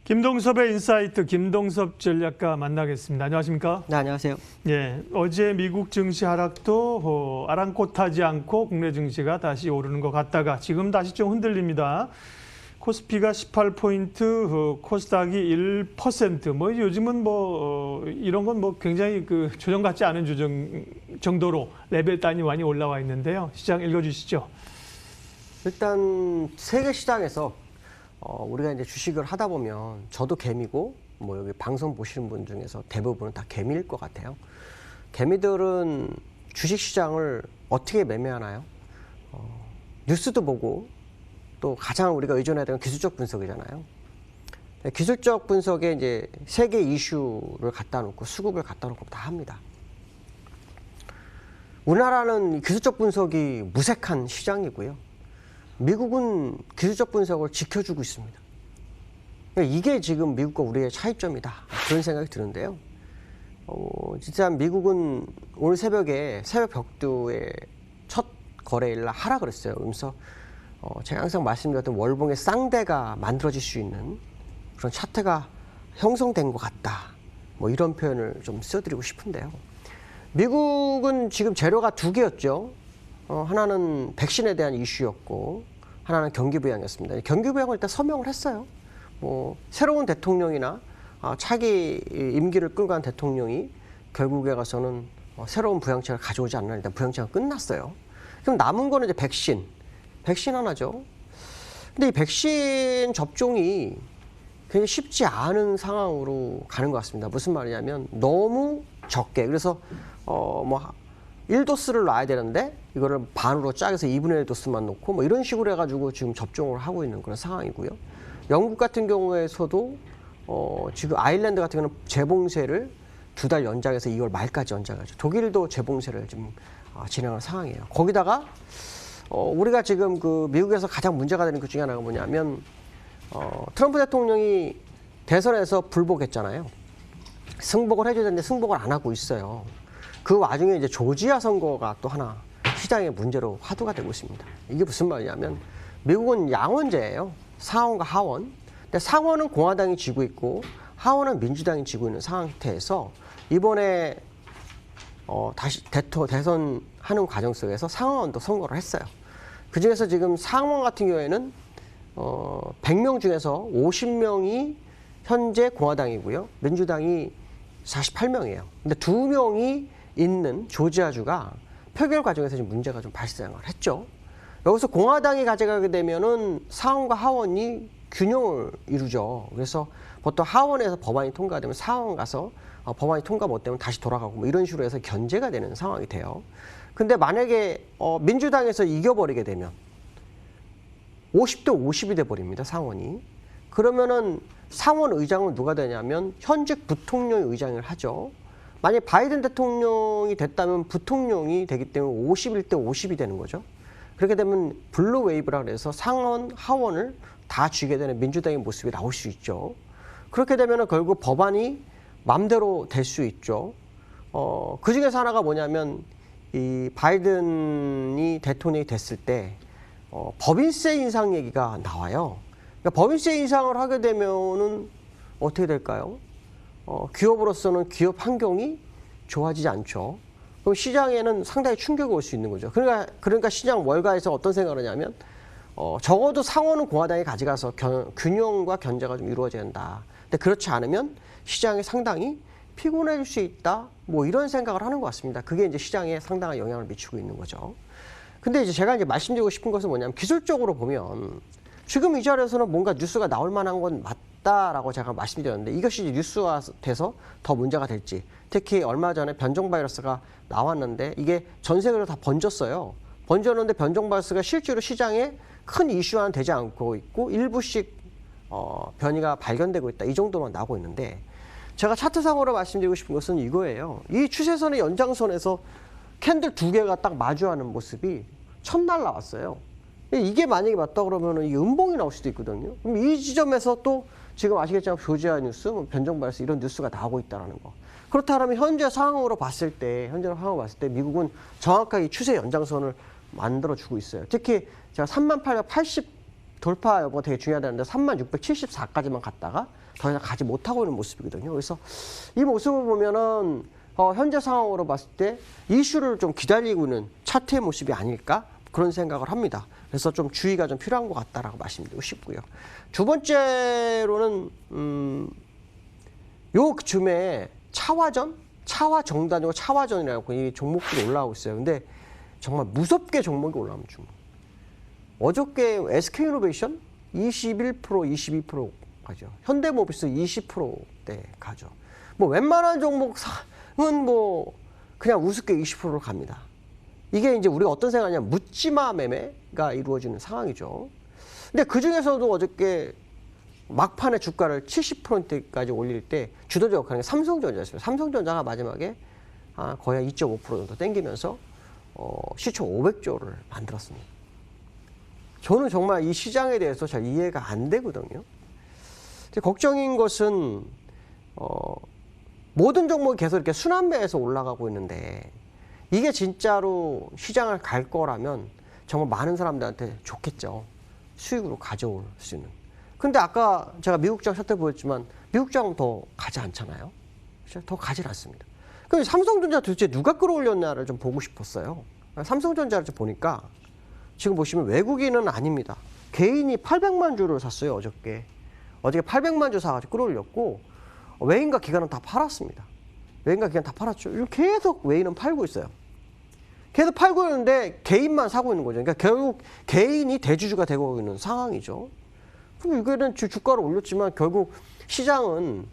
김동섭의 인사이트 김동섭 전략가 만나겠습니다. 안녕하십니까? 네, 안녕하세요. 예, 어제 미국 증시 하락도 아랑곳하지 않고 국내 증시가 다시 오르는 것 같다가 지금 다시 좀 흔들립니다. 코스피가 18포인트, 코스닥이 1%. 뭐 요즘은 이런 건 굉장히 조정 같지 않은 조정 정도로 레벨 단위 많이 올라와 있는데요. 시장 읽어주시죠. 일단 세계 시장에서 우리가 이제 주식을 하다 보면 저도 개미고 여기 방송 보시는 분 중에서 대부분은 다 개미일 것 같아요. 개미들은 주식 시장을 어떻게 매매하나요? 뉴스도 보고 또 가장 우리가 의존해야 되는 기술적 분석이잖아요. 기술적 분석에 이제 세계 이슈를 갖다 놓고 수급을 갖다 놓고 다 합니다. 우리나라는 기술적 분석이 무색한 시장이고요. 미국은 기술적 분석을 지켜주고 있습니다. 이게 지금 미국과 우리의 차이점이다. 그런 생각이 드는데요. 진짜 미국은 오늘 새벽에 새벽 벽두의 첫 거래일 날 하락을 했어요. 그러면서 제가 항상 말씀드렸던 월봉의 쌍대가 만들어질 수 있는 그런 차트가 형성된 것 같다. 이런 표현을 좀 써드리고 싶은데요. 미국은 지금 재료가 두 개였죠. 하나는 백신에 대한 이슈였고 하나는 경기 부양이었습니다. 경기 부양을 일단 서명을 했어요. 새로운 대통령이나 차기 임기를 끌고 간 대통령이 결국에 가서는 새로운 부양책을 가져오지 않나 일단 부양책은 끝났어요. 그럼 남은 거는 이제 백신 하나죠. 근데 이 백신 접종이 굉장히 쉽지 않은 상황으로 가는 것 같습니다. 무슨 말이냐면 너무 적게 그래서 1도스를 놔야 되는데 이거를 반으로 짜서 2분의 1도스만 놓고 이런 식으로 해가지고 지금 접종을 하고 있는 그런 상황이고요. 영국 같은 경우에서도 지금 아일랜드 같은 경우는 재봉쇄를 2달 연장해서 2월 말까지 연장하죠. 독일도 재봉쇄를 지금 진행하는 상황이에요. 거기다가 우리가 지금 미국에서 가장 문제가 되는 것 중에 하나가 뭐냐면 트럼프 대통령이 대선에서 불복했잖아요. 승복을 해줘야 되는데 승복을 안 하고 있어요. 그 와중에 이제 조지아 선거가 또 하나 시장의 문제로 화두가 되고 있습니다. 이게 무슨 말이냐면 미국은 양원제예요. 상원과 하원. 근데 상원은 공화당이 쥐고 있고 하원은 민주당이 쥐고 있는 상태에서 이번에 다시 대선 하는 과정 속에서 상원도 선거를 했어요. 그중에서 지금 상원 같은 경우에는 100명 중에서 50명이 현재 공화당이고요. 민주당이 48명이에요. 근데 2명이 있는 조지아주가 표결 과정에서 지금 문제가 좀 발생을 했죠. 여기서 공화당이 가져가게 되면은 상원과 하원이 균형을 이루죠. 그래서 보통 하원에서 법안이 통과되면 상원 가서 법안이 통과 못 되면 다시 돌아가고 이런 식으로 해서 견제가 되는 상황이 돼요. 근데 만약에 민주당에서 이겨버리게 되면 50대 50이 돼버립니다. 상원이. 그러면은 상원 의장은 누가 되냐면 현직 부통령이 의장을 하죠. 만약 바이든 대통령이 됐다면 부통령이 되기 때문에 51대 50이 되는 거죠. 그렇게 되면 블루 웨이브라 그래서 상원, 하원을 다 쥐게 되는 민주당의 모습이 나올 수 있죠. 그렇게 되면 결국 법안이 맘대로 될 수 있죠. 그 중에서 하나가 뭐냐면 이 바이든이 대통령이 됐을 때 법인세 인상 얘기가 나와요. 그러니까 법인세 인상을 하게 되면은 어떻게 될까요? 기업으로서는 기업 환경이 좋아지지 않죠. 그럼 시장에는 상당히 충격이 올 수 있는 거죠. 그러니까 시장 월가에서 어떤 생각을 하냐면 적어도 상원은 공화당이 가져가서 균형과 견제가 좀 이루어져야 한다. 근데 그렇지 않으면 시장이 상당히 피곤해질 수 있다. 이런 생각을 하는 것 같습니다. 그게 이제 시장에 상당한 영향을 미치고 있는 거죠. 근데 이제 제가 말씀드리고 싶은 것은 뭐냐면 기술적으로 보면 지금 이 자리에서는 뭔가 뉴스가 나올 만한 건 맞다라고 제가 말씀드렸는데 이것이 뉴스화 돼서 더 문제가 될지 특히 얼마 전에 변종 바이러스가 나왔는데 이게 전 세계로 다 번졌어요. 번졌는데 변종 바이러스가 실제로 시장에 큰 이슈화는 되지 않고 있고 일부씩 변이가 발견되고 있다. 이 정도만 나오고 있는데 제가 차트상으로 말씀드리고 싶은 것은 이거예요. 이 추세선의 연장선에서 캔들 두 개가 딱 마주하는 모습이 첫날 나왔어요. 이게 만약에 맞다 그러면 이 음봉이 나올 수도 있거든요. 그럼 이 지점에서 또 지금 아시겠지만 조지아 뉴스, 변종 바이러스 이런 뉴스가 나오고 있다는 거. 그렇다면 현재 상황으로 봤을 때 미국은 정확하게 이 추세 연장선을 만들어주고 있어요. 특히 제가 3880 돌파 여부가 되게 중요하다는데 3674까지만 갔다가 더 이상 가지 못하고 있는 모습이거든요. 그래서 이 모습을 보면은 현재 상황으로 봤을 때 이슈를 좀 기다리고 있는 차트의 모습이 아닐까 그런 생각을 합니다. 그래서 좀 주의가 좀 필요한 것 같다라고 말씀드리고 싶고요. 두 번째로는 요 즈음에 차화정단이고 차화전이라고 이 종목들이 올라오고 있어요. 근데 정말 무섭게 종목이 올라오는 종목. 어저께 SK이노베이션 21%, 22% 가죠. 현대모비스 20%대 가죠. 뭐 웬만한 종목은 뭐 그냥 우습게 20%로 갑니다. 이게 이제 우리가 어떤 생각하냐면 묻지마 매매가 이루어지는 상황이죠. 근데 그 중에서도 어저께 막판에 주가를 70%까지 올릴 때 주도적 역할은 삼성전자였습니다. 삼성전자가 마지막에 거의 2.5% 정도 땡기면서 시총 500조를 만들었습니다. 저는 정말 이 시장에 대해서 잘 이해가 안 되거든요. 걱정인 것은 모든 종목이 계속 이렇게 순환매에서 올라가고 있는데 이게 진짜로 시장을 갈 거라면 정말 많은 사람들한테 좋겠죠. 수익으로 가져올 수 있는. 근데 아까 제가 미국장 차트 보였지만 미국장은 더 가지 않잖아요. 더 가지 않습니다. 그럼 삼성전자 도대체 누가 끌어올렸냐를 좀 보고 싶었어요. 삼성전자를 좀 보니까 지금 보시면 외국인은 아닙니다. 개인이 800만 주를 샀어요. 어저께 800만 주 사가지고 끌어올렸고 외인과 기관은 다 팔았습니다. 외인과 기관 다 팔았죠. 계속 외인은 팔고 있어요. 계속 팔고 있는데 개인만 사고 있는 거죠. 그러니까 결국 개인이 대주주가 되고 있는 상황이죠. 그럼 이거는 주가를 올렸지만 결국 시장은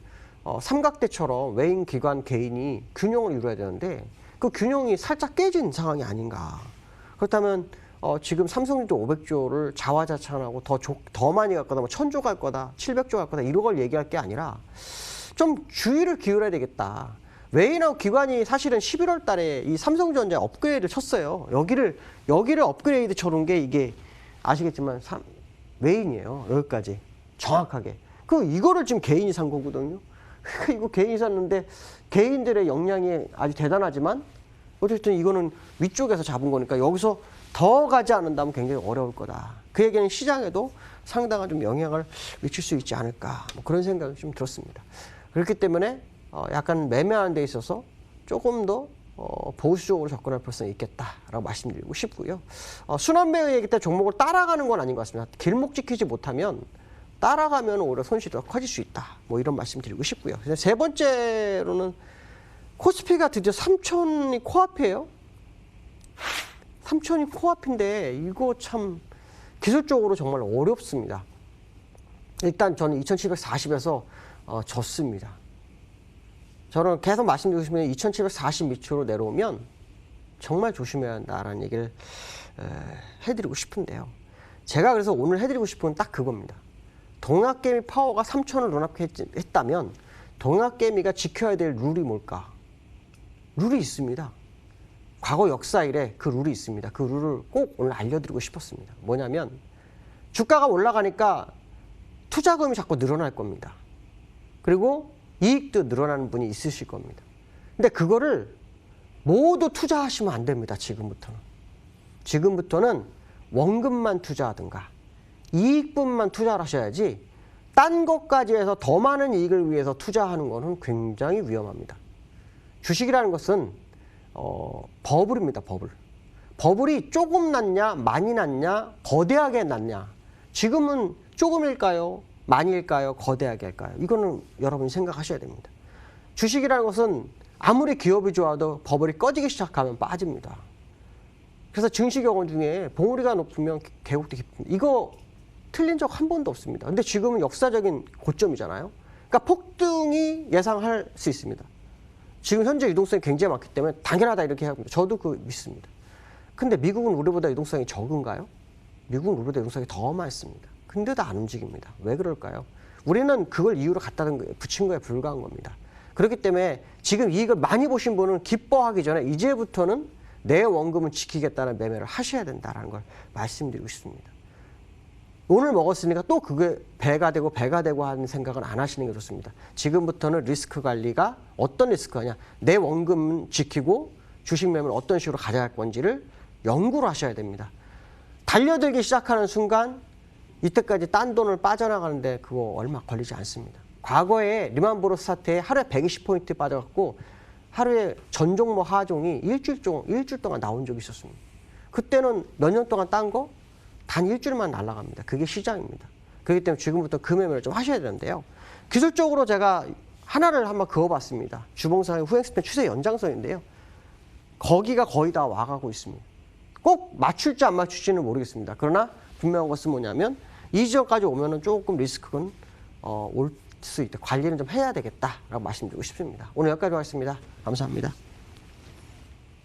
삼각대처럼 외인, 기관, 개인이 균형을 이루어야 되는데 그 균형이 살짝 깨진 상황이 아닌가. 그렇다면 지금 삼성전자 500조를 자화자찬하고 더 많이 갈 거다, 뭐 1000조 갈 거다, 700조 갈 거다 이런 걸 얘기할 게 아니라 좀 주의를 기울여야 되겠다. 외인하고 기관이 사실은 11월 달에 이 삼성전자 업그레이드를 쳤어요. 여기를 업그레이드 쳐놓은 게 이게 아시겠지만 외인이에요. 여기까지 정확하게. 이거를 지금 개인이 산 거거든요. 이거 개인이 샀는데 개인들의 역량이 아주 대단하지만 어쨌든 이거는 위쪽에서 잡은 거니까 여기서 더 가지 않는다면 굉장히 어려울 거다. 그 얘기는 시장에도 상당한 좀 영향을 미칠 수 있지 않을까. 뭐 그런 생각이 좀 들었습니다. 그렇기 때문에 약간 매매하는 데 있어서 조금 더 보수적으로 접근할 필요성이 있겠다라고 말씀드리고 싶고요. 순환매의 얘기 때 종목을 따라가는 건 아닌 것 같습니다. 길목 지키지 못하면 따라가면 오히려 손실이 더 커질 수 있다. 뭐 이런 말씀 드리고 싶고요. 세 번째로는 코스피가 드디어 3,000이 코앞이에요. 3,000이 코앞인데 이거 참 기술적으로 정말 어렵습니다. 일단 저는 2,740에서 졌습니다. 저는 계속 말씀드리고 싶은 게 2,740 밑으로 내려오면 정말 조심해야 한다라는 얘기를 해드리고 싶은데요. 제가 그래서 오늘 해드리고 싶은 건 딱 그겁니다. 동학개미 파워가 3,000을 눈앞했다면 동학개미가 지켜야 될 룰이 뭘까? 룰이 있습니다. 과거 역사 이래 그 룰이 있습니다. 그 룰을 꼭 오늘 알려드리고 싶었습니다. 뭐냐면 주가가 올라가니까 투자금이 자꾸 늘어날 겁니다. 그리고 이익도 늘어나는 분이 있으실 겁니다. 근데 그거를 모두 투자하시면 안 됩니다. 지금부터는 원금만 투자하든가 이익분만 투자를 하셔야지 딴 것까지 해서 더 많은 이익을 위해서 투자하는 것은 굉장히 위험합니다. 주식이라는 것은 버블입니다. 버블이 조금 났냐 많이 났냐 거대하게 났냐 지금은 조금일까요? 많이일까요? 거대하게 할까요? 이거는 여러분이 생각하셔야 됩니다. 주식이라는 것은 아무리 기업이 좋아도 버블이 꺼지기 시작하면 빠집니다. 그래서 증시경험 중에 봉우리가 높으면 계곡도 깊습니다. 이거 틀린 적 한 번도 없습니다. 근데 지금은 역사적인 고점이잖아요. 그러니까 폭등이 예상할 수 있습니다. 지금 현재 유동성이 굉장히 많기 때문에 당연하다 이렇게 합니다. 저도 그 믿습니다. 근데 미국은 우리보다 유동성이 적은가요? 미국은 우리보다 유동성이 더 많습니다. 근데도 안 움직입니다. 왜 그럴까요? 우리는 그걸 이유로 갖다 붙인 거에 불과한 겁니다. 그렇기 때문에 지금 이익을 많이 보신 분은 기뻐하기 전에 이제부터는 내 원금을 지키겠다는 매매를 하셔야 된다는 걸 말씀드리고 싶습니다. 오늘 먹었으니까 또 그게 배가 되고 하는 생각은 안 하시는 게 좋습니다. 지금부터는 리스크 관리가 어떤 리스크냐, 내 원금 지키고 주식 매매를 어떤 식으로 가져갈 건지를 연구를 하셔야 됩니다. 달려들기 시작하는 순간 이때까지 딴 돈을 빠져나가는데 그거 얼마 걸리지 않습니다. 과거에 리만브로스 사태에 하루에 120포인트 빠져갖고 하루에 전 종목 하종이 일주일 동안 나온 적이 있었습니다. 그때는 몇 년 동안 딴 거 단 일주일만 날아갑니다. 그게 시장입니다. 그렇기 때문에 지금부터 금매매를 좀 하셔야 되는데요. 기술적으로 제가 하나를 한번 그어봤습니다. 주봉상의 후행스팬 추세 연장선인데요. 거기가 거의 다 와가고 있습니다. 꼭 맞출지 안 맞출지는 모르겠습니다. 그러나 분명한 것은 뭐냐면 이 지역까지 오면은 조금 리스크는 올 수 있다. 관리는 좀 해야 되겠다라고 말씀드리고 싶습니다. 오늘 여기까지 하겠습니다. 감사합니다.